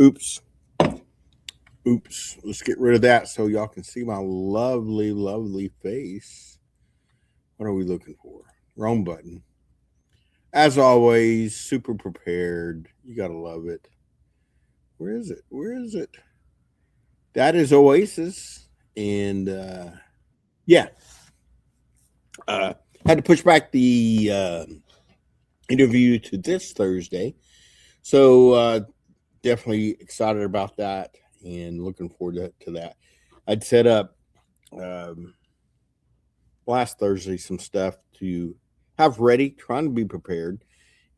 Oops. Oops. Let's get rid of that so y'all can see my lovely, lovely face. What are we looking for? Wrong button. As always, super prepared. You got to love it. Where is it? Where is it? That is Oasis. And yeah, uh, had to push back the interview to this Thursday. So definitely excited about that and looking forward to that. I'd set up um, last Thursday some stuff to have ready, trying to be prepared.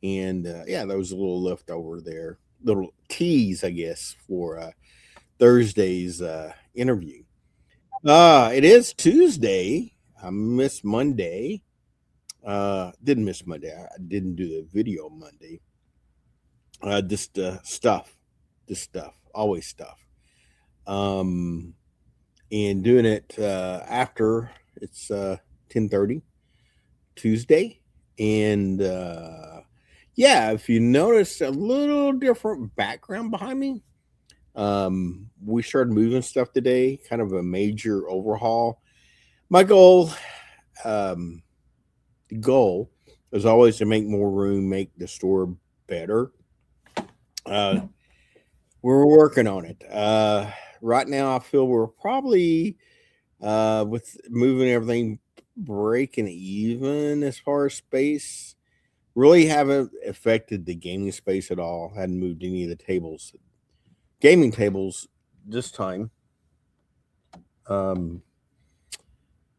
And yeah, there was a little leftover there, little tease, I guess, for Thursday's interview. It is Tuesday. I missed Monday. Didn't miss Monday. I didn't do the video Monday. Just stuff, just stuff, always stuff. Um, and doing it after it's 10:30 Tuesday, and yeah, if you notice a little different background behind me, we started moving stuff today, kind of a major overhaul. My um, the goal is always to make more room, make the store better. Uh, we're working on it. Right now, I feel we're probably with moving everything breaking even as far as space. Really haven't affected the gaming space at all. Hadn't moved any of the tables, gaming tables this time. Um,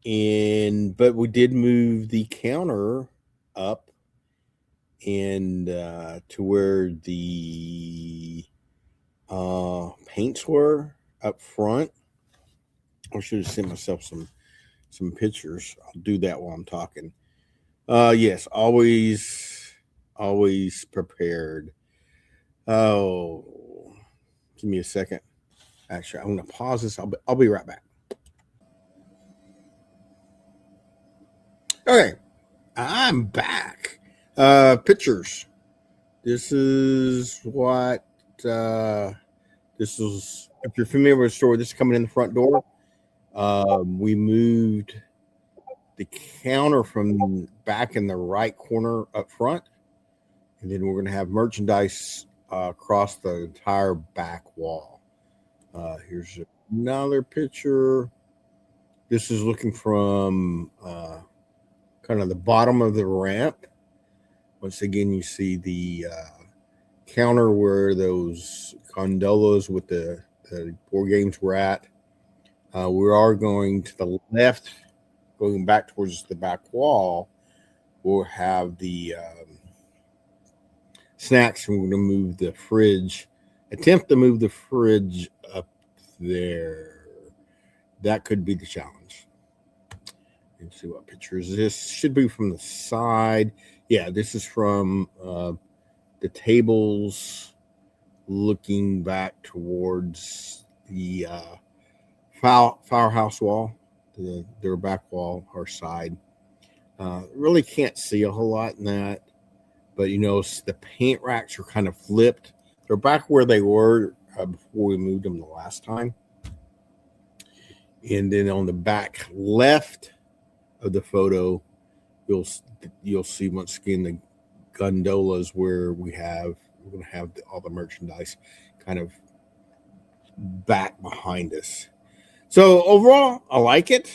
and but we did move the counter up and to where the paints were up front. I should have sent myself some pictures. I'll do that while I'm talking. Yes, always prepared. Oh, give me a second. Actually, I'm gonna pause this. I'll be right back. Okay, I'm back. Pictures. This is what this is. If you're familiar with the store, this is coming in the front door. We moved the counter from back in the right corner up front, and then we're going to have merchandise across the entire back wall. Here's another picture. This is looking from kind of the bottom of the ramp. Once again, you see the counter where those gondolas with the board games were at. We are going to the left, going back towards the back wall. We'll have the snacks. We're going to move the fridge, attempt to move the fridge up there. That could be the challenge. Let's see what pictures this should be from the side. Yeah, this is from the tables looking back towards the firehouse wall, their back wall or side. Really can't see a whole lot in that, but you know the paint racks are kind of flipped. They're back where they were before we moved them the last time. And then on the back left of the photo, you'll see once again the gondolas where we're going to have all the merchandise kind of back behind us. So overall, I like it.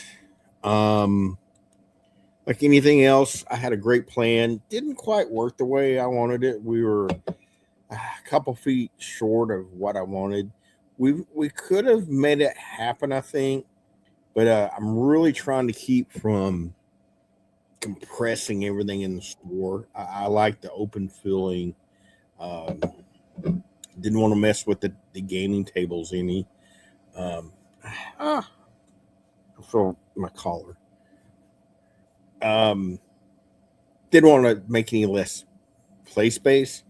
Like anything else, I had a great plan. Didn't quite work the way I wanted it. We were a couple feet short of what I wanted. We could have made it happen, I think, but I'm really trying to keep from compressing everything in the store. I like the open feeling. Um, didn't want to mess with the gaming tables any. Um, ah, for my collar. Um, didn't want to make any less play space.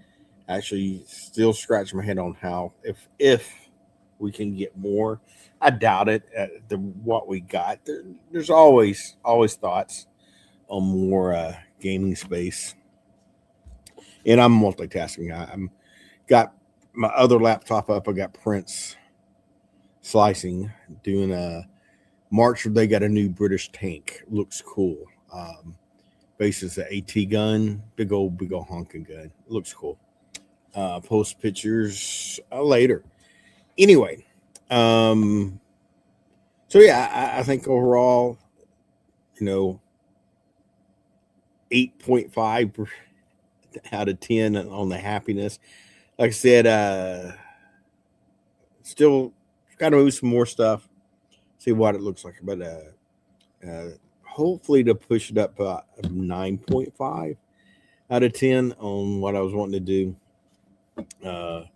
Actually, still scratch my head on how if we can get more. I doubt it. At what we got, there's always thoughts on more gaming space, and I'm multitasking. I'm got my other laptop up. I got Prince slicing, doing a March where they got a new British tank. Looks cool. Base is an AT gun, big old honking gun. Looks cool. Post pictures later. Anyway, so yeah, I think overall, 8.5 out of 10 on the happiness. Like I said, still got to move some more stuff, see what it looks like. But hopefully to push it up 9.5 out of 10 on what I was wanting to do. Got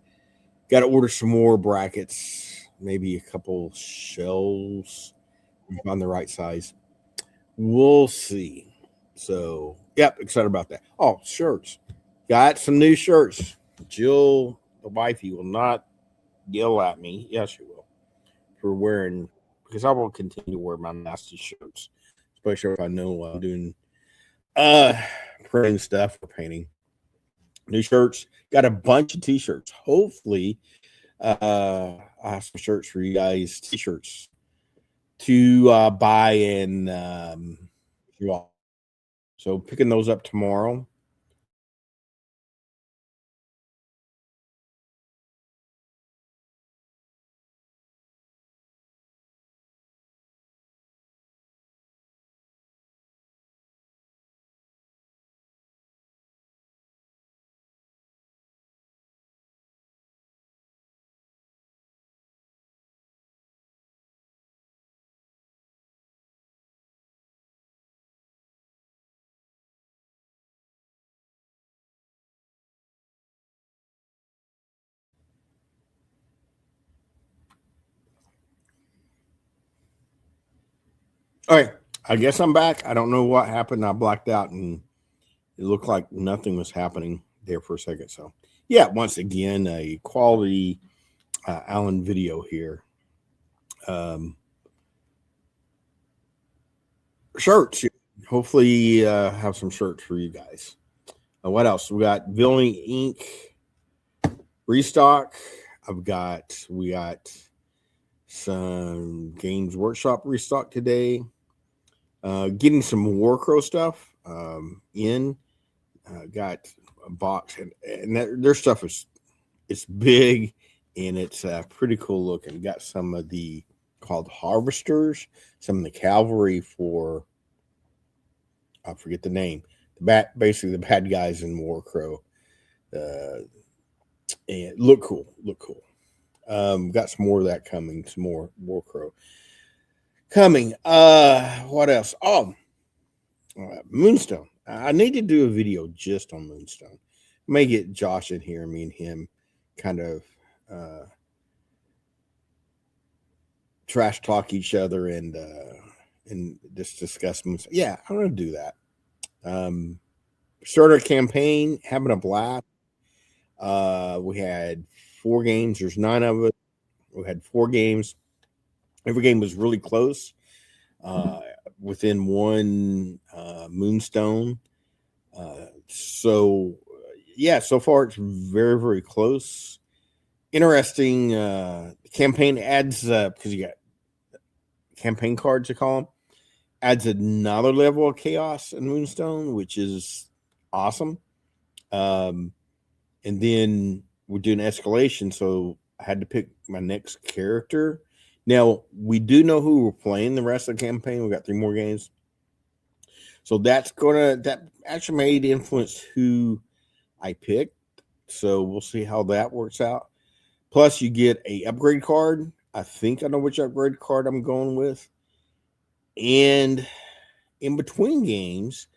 to order some more brackets, maybe a couple shells on the right size. We'll see. So, yep, excited about that. Oh, shirts. Got some new shirts. Jill, the wifey, will not yell at me. Yes, she will. For wearing, because I will continue to wear my nasty shirts, especially if I know I'm doing printing stuff or painting. New shirts. Got a bunch of t-shirts. Hopefully, I have some shirts for you guys, t-shirts to buy and so picking those up tomorrow. All right, I guess I'm back. I don't know what happened. I blacked out and it looked like nothing was happening there for a second. So, yeah, once again, a quality Allen video here. Shirts. Hopefully, have some shirts for you guys. What else? We got Villainy Inc. restock. We got some Games Workshop restock today. Getting some Warcrow stuff in. Got a box, and their stuff it's big and it's pretty cool looking. Got some of the called Harvesters, some of the cavalry for I forget the name. Basically the bad guys in Warcrow. And look cool. Got some more of that coming. Some more Warcrow coming. What else? Oh, Moonstone. I need to do a video just on Moonstone. May get Josh in here, me and him kind of trash talk each other and just discuss Moonstone. Yeah, I'm gonna do that. Started a campaign, having a blast. We had 4 games. There's 9 of us. We had 4 games. Every game was really close. Within one Moonstone. So far it's very, very close. Interesting campaign adds because you got campaign cards to call them, adds another level of chaos in Moonstone, which is awesome. And then we're doing escalation, so I had to pick my next character. Now we do know who we're playing the rest of the campaign. We got 3 more games, so that actually may influence who I pick. So we'll see how that works out. Plus, you get a upgrade card. I think I know which upgrade card I'm going with. And in between games,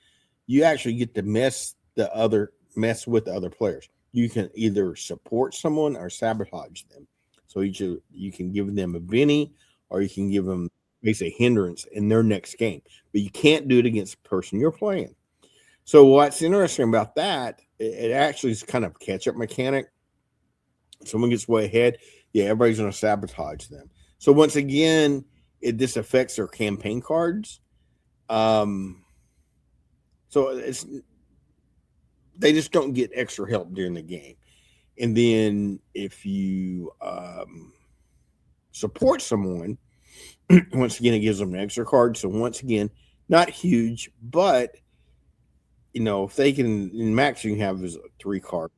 you actually get to mess with the other players. You can either support someone or sabotage them. So you can give them a Benny, or you can give them basically a hindrance in their next game. But you can't do it against the person you're playing. So what's interesting about that, it actually is kind of catch-up mechanic. Someone gets way ahead, everybody's going to sabotage them. So once again, this affects their campaign cards. So they just don't get extra help during the game. And then if you support someone, once again, it gives them an extra card. So once again, not huge, but if they can, in max, you can have is 3 cards,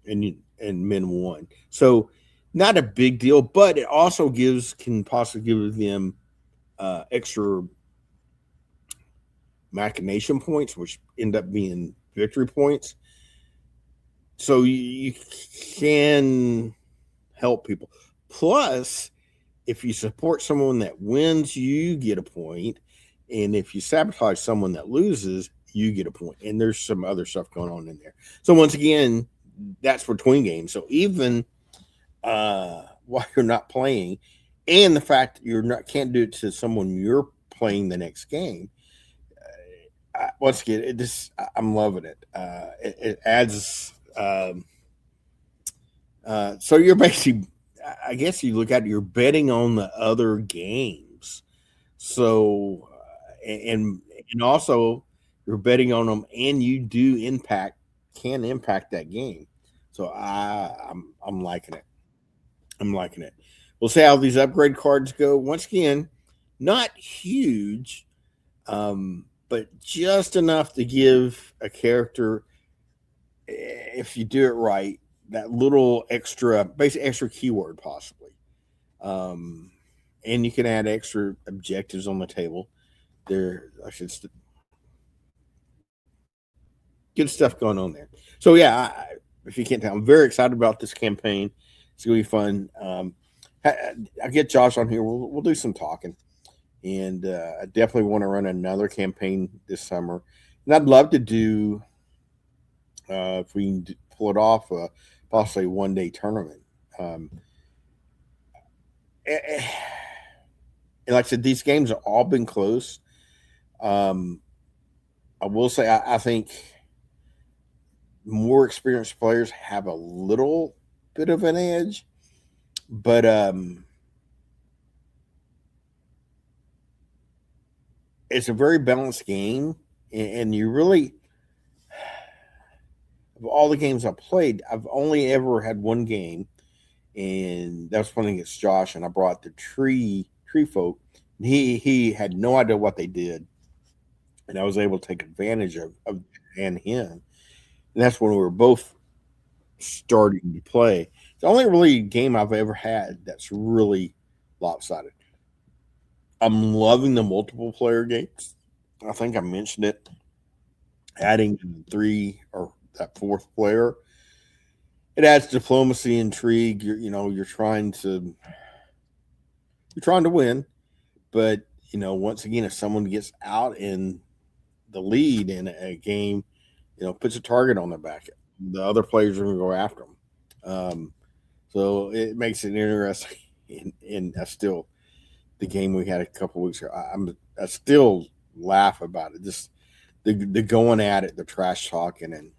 and min 1. So not a big deal, but it also can possibly give them extra machination points, which end up being victory points. So you can help people. Plus, if you support someone that wins, you get a point. And if you sabotage someone that loses, you get a point. And there's some other stuff going on in there. So once again, that's between games. So even while you're not playing, and the fact that you're not can't do it to someone you're playing the next game. Once again, I'm loving it. It adds. So you're basically, I guess you look at it, you're betting on the other games. So and also you're betting on them, and you can impact that game. So I'm liking it. I'm liking it. We'll see how these upgrade cards go. Once again, not huge, but just enough to give a character, if you do it right, that little basic extra keyword possibly. Um, and you can add extra objectives on the table. Good stuff going on there. So yeah, if you can't tell, I'm very excited about this campaign. It's gonna be fun. I get Josh on here. We'll do some talking, and I definitely want to run another campaign this summer. And I'd love to do, if we can pull it off, possibly a 1-day tournament. Um, and like I said, these games have all been close. Um, I will say, I think more experienced players have a little bit of an edge, but it's a very balanced game, and you really, of all the games I've played, I've only ever had one game, and that was playing against Josh, and I brought the tree folk. He had no idea what they did, and I was able to take advantage of and him, and that's when we were both starting to play. It's the only really game I've ever had that's really lopsided. I'm loving the multiple player games. I think I mentioned it. Adding 3 or that 4th player, it adds diplomacy, intrigue. You're trying to win, but once again, if someone gets out in the lead in a game, puts a target on their back, the other players are going to go after them. So it makes it interesting. And I still, the game we had a couple weeks ago, I still laugh about it. Just the going at it, the trash talking,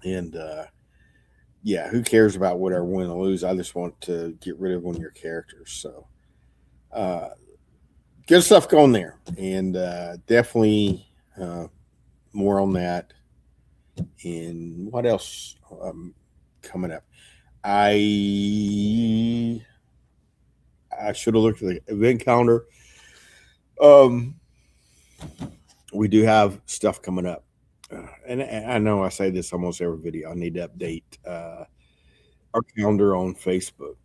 and yeah, who cares about whatever win or lose? I just want to get rid of one of your characters. So good stuff going there, and definitely more on that. And what else coming up? I should have looked at the event calendar. We do have stuff coming up, and I know I say this almost every video. I need to update our calendar on Facebook.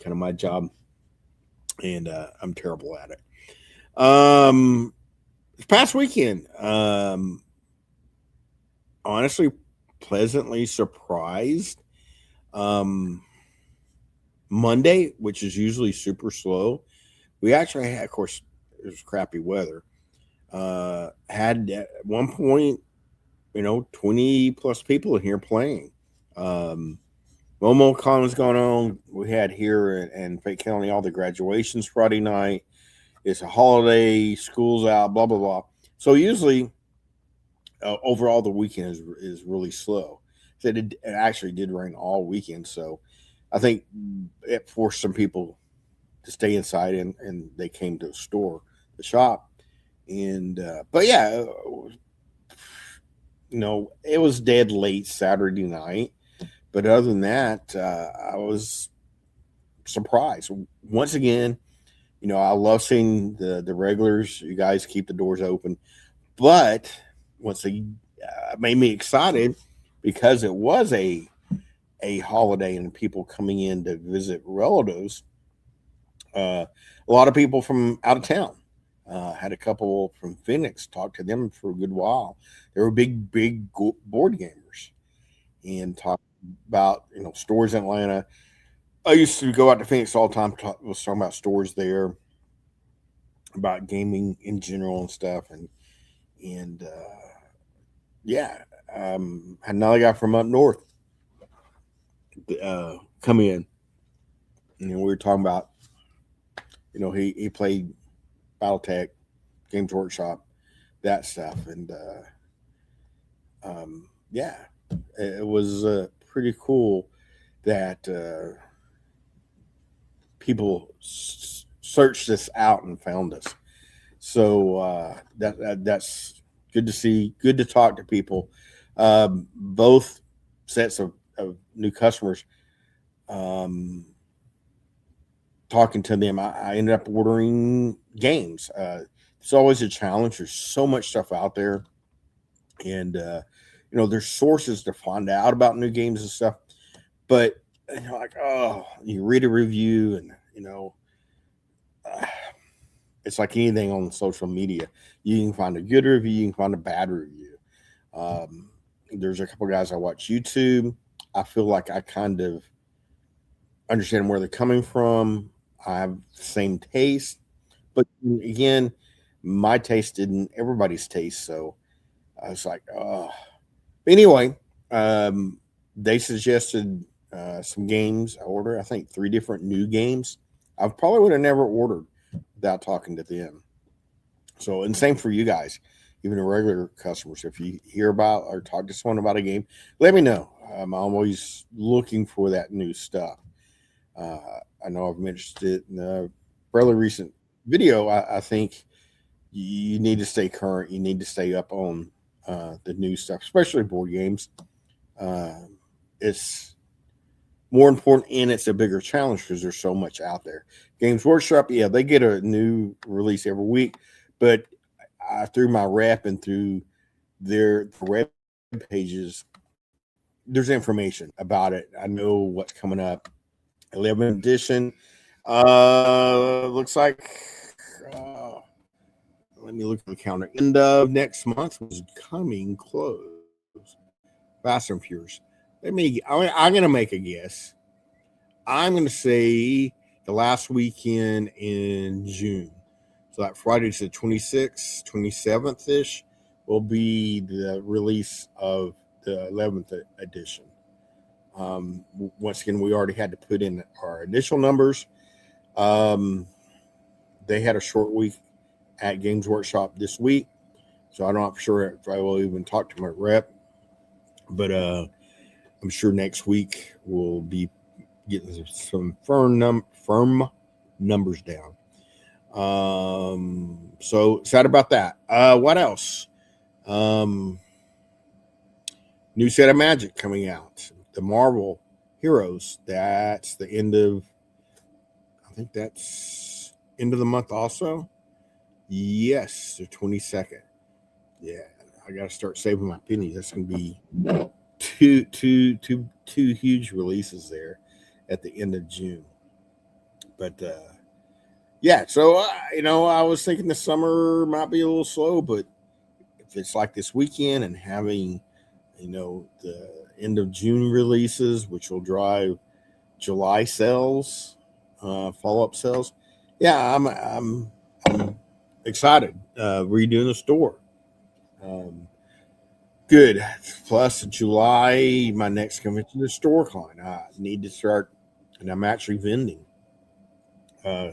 Kind of my job, and I'm terrible at it. This past weekend, honestly, pleasantly surprised. Monday, which is usually super slow, we actually had, of course, it was crappy weather. Had at one point, 20 plus people in here playing. MomoCon was going on. We had here in Fayette County all the graduations Friday night. It's a holiday, school's out, blah blah blah. So usually, overall, the weekend is really slow. So it actually did rain all weekend. So I think it forced some people to stay inside, and they came to the shop, and but yeah, it was dead late Saturday night. But other than that, I was surprised. Once again, I love seeing the regulars. You guys keep the doors open, but once they made me excited because it was a holiday and people coming in to visit relatives. A lot of people from out of town. Had a couple from Phoenix, talked to them for a good while. They were big board gamers and talked about stores in Atlanta. I used to go out to Phoenix all the time. Was talking about stores there, about gaming in general and stuff, and yeah, had another guy from up north come in, and we were talking about he played BattleTech, Games Workshop, that stuff, and yeah, it was pretty cool that people searched this out and found us. So that's good to see. Good to talk to people. Both sets of new customers. Um, Talking to them, I ended up ordering games. It's always a challenge. There's so much stuff out there, and there's sources to find out about new games and stuff. But like, oh, you read a review, and uh, it's like anything on social media. You can find a good review, you can find a bad review. There's a couple guys I watch YouTube. I feel like I kind of understand where they're coming from. I have the same taste, but again, my taste didn't everybody's taste. So I was like, oh. Anyway, they suggested some games. I ordered, I think, 3 different new games. I probably would have never ordered without talking to them. So, and same for you guys, even the regular customers. If you hear about or talk to someone about a game, let me know. I'm always looking for that new stuff. Uh, I know I've mentioned it in a fairly recent video. I think you need to stay current. You need to stay up on the new stuff, especially board games. Uh, it's more important and it's a bigger challenge because there's so much out there. Games Workshop, yeah, they get a new release every week, but through my rep and through their web pages, there's information about it. I know what's coming up. 11th edition. Looks like. Let me look at the calendar. End of next month was coming close. Fast and Furious. I'm going to make a guess. I'm going to say the last weekend in June. So that Friday to the 26th, 27th ish will be the release of the 11th edition. Once again, we already had to put in our initial numbers. They had a short week at Games Workshop this week, so I'm not sure if I will even talk to my rep, but I'm sure next week we'll be getting some firm numbers down. So sad about that. What else? New set of Magic coming out. The Marvel Heroes. That's the end of. I think that's end of the month. Also, yes, the 22nd. Yeah, I got to start saving my pennies. That's going to be two huge releases there at the end of June. But yeah, so I was thinking the summer might be a little slow, but if it's like this weekend and having the end of June releases, which will drive July sales, follow up sales, yeah, I'm excited. Redoing the store. Um, Good. Plus, July, my next convention is StoreCon. I need to start, and I'm actually vending. Uh,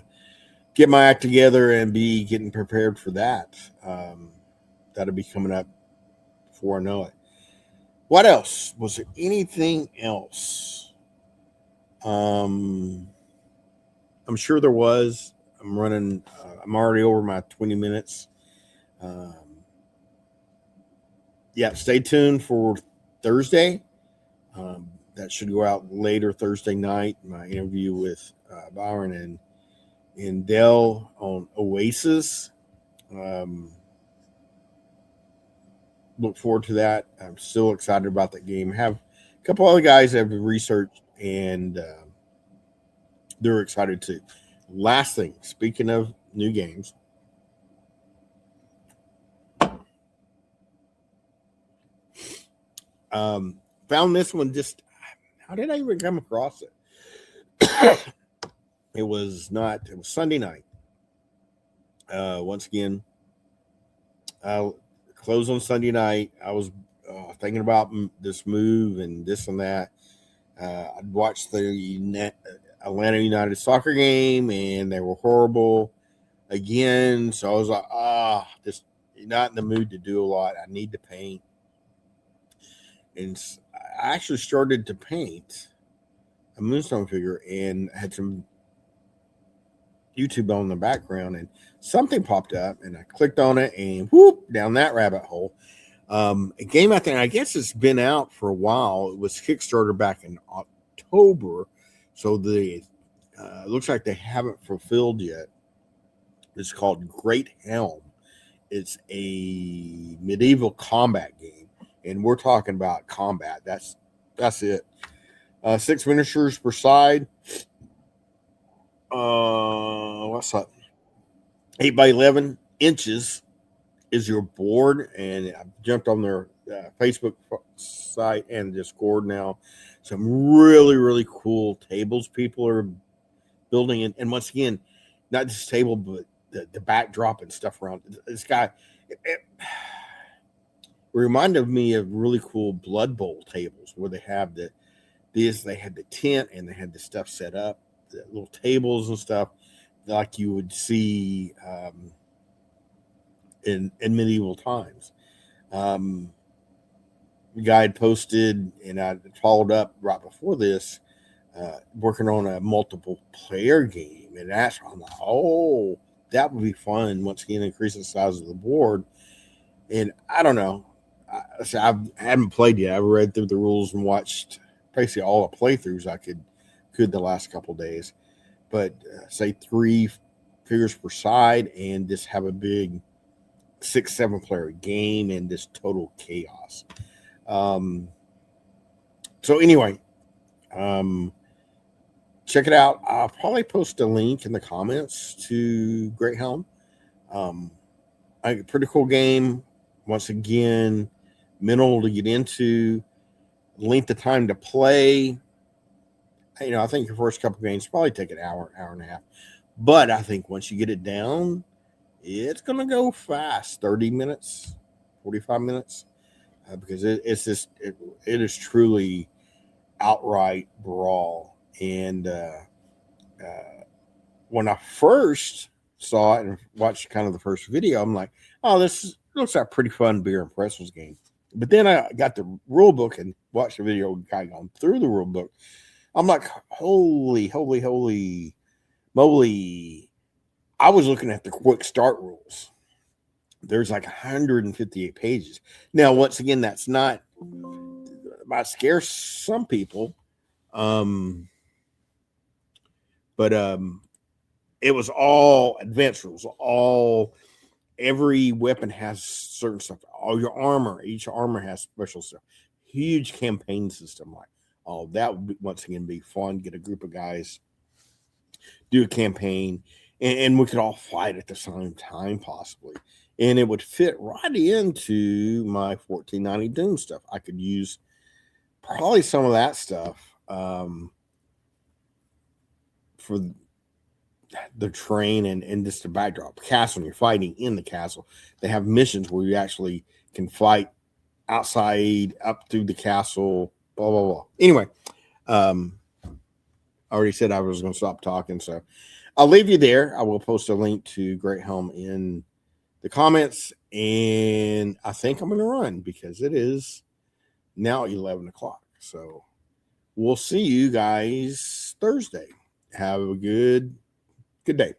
get my act together and be getting prepared for that. That'll be coming up before I know it. What else? Was there anything else? Um, I'm sure there was. I'm running. I'm already over my 20 minutes. Um, yeah, stay tuned for Thursday. that should go out later Thursday night. My interview with Byron and Dell on Oasis. Um, look forward to that. I'm still excited about that game. Have a couple other guys that have researched and they're excited too. Last thing, speaking of new games, found this one just. How did I even come across it? It was not. It was Sunday night. Once again, closed on Sunday night. I was thinking about this move and this and that. I'd watched the Atlanta United soccer game, and they were horrible again. So I was like, just not in the mood to do a lot. I need to paint, and I actually started to paint a Moonstone figure, and had some YouTube on the background, and something popped up, and I clicked on it, and whoop, down that rabbit hole. A game out there, I guess it's been out for a while. It was Kickstarter back in October, so the looks like they haven't fulfilled yet. It's called Greathelm. It's a medieval combat game, and we're talking about combat. That's it. 6 miniatures per side. What's that? 8 by 11 inches is your board, and I've jumped on their Facebook site and Discord now. Some really, really cool tables people are building, and once again, not just table, but the backdrop and stuff around this guy. It reminded me of really cool Blood Bowl tables where they have they had the tent and they had the stuff set up, the little tables and stuff like you would see in medieval times. The guy had posted, and I followed up right before this, working on a multiple player game, and that's I'm like, oh, that would be fun. Once again, increase the size of the board, and I don't know. I haven't played yet. I've read through the rules and watched basically all the playthroughs I could the last couple days, but say 3 figures per side, and just have a big 6-7 player game and just total chaos. So anyway, check it out. I'll probably post a link in the comments to Greathelm. A pretty cool game. Once again, minimal to get into. Length of time to play. I think your first couple games probably take an hour and a half. But I think once you get it down, it's going to go fast. 30 minutes, 45 minutes. Because it is truly outright brawl. And when I first saw it and watched kind of the first video, I'm like, oh, this looks like a pretty fun beer and pretzels game. But then I got the rule book and watched the video guy going through the rule book. I'm like, holy moly. I was looking at the quick start rules. There's like 158 pages. Now, once again, that's not might scare some people. But it was all advanced rules. Every weapon has certain stuff. All your armor, each armor has special stuff. Huge campaign system. Like, oh, that would once again be fun. Get a group of guys, do a campaign, and we could all fight at the same time, possibly. And it would fit right into my 1490 Doom stuff. I could use probably some of that stuff for the train and just the backdrop. Castle, you're fighting in the castle. They have missions where you actually can fight outside, up through the castle, blah, blah, blah. Anyway, I already said I was going to stop talking, so I'll leave you there. I will post a link to Greathelm in the comments, and I think I'm going to run because it is now 11 o'clock. So we'll see you guys Thursday. Have a good day.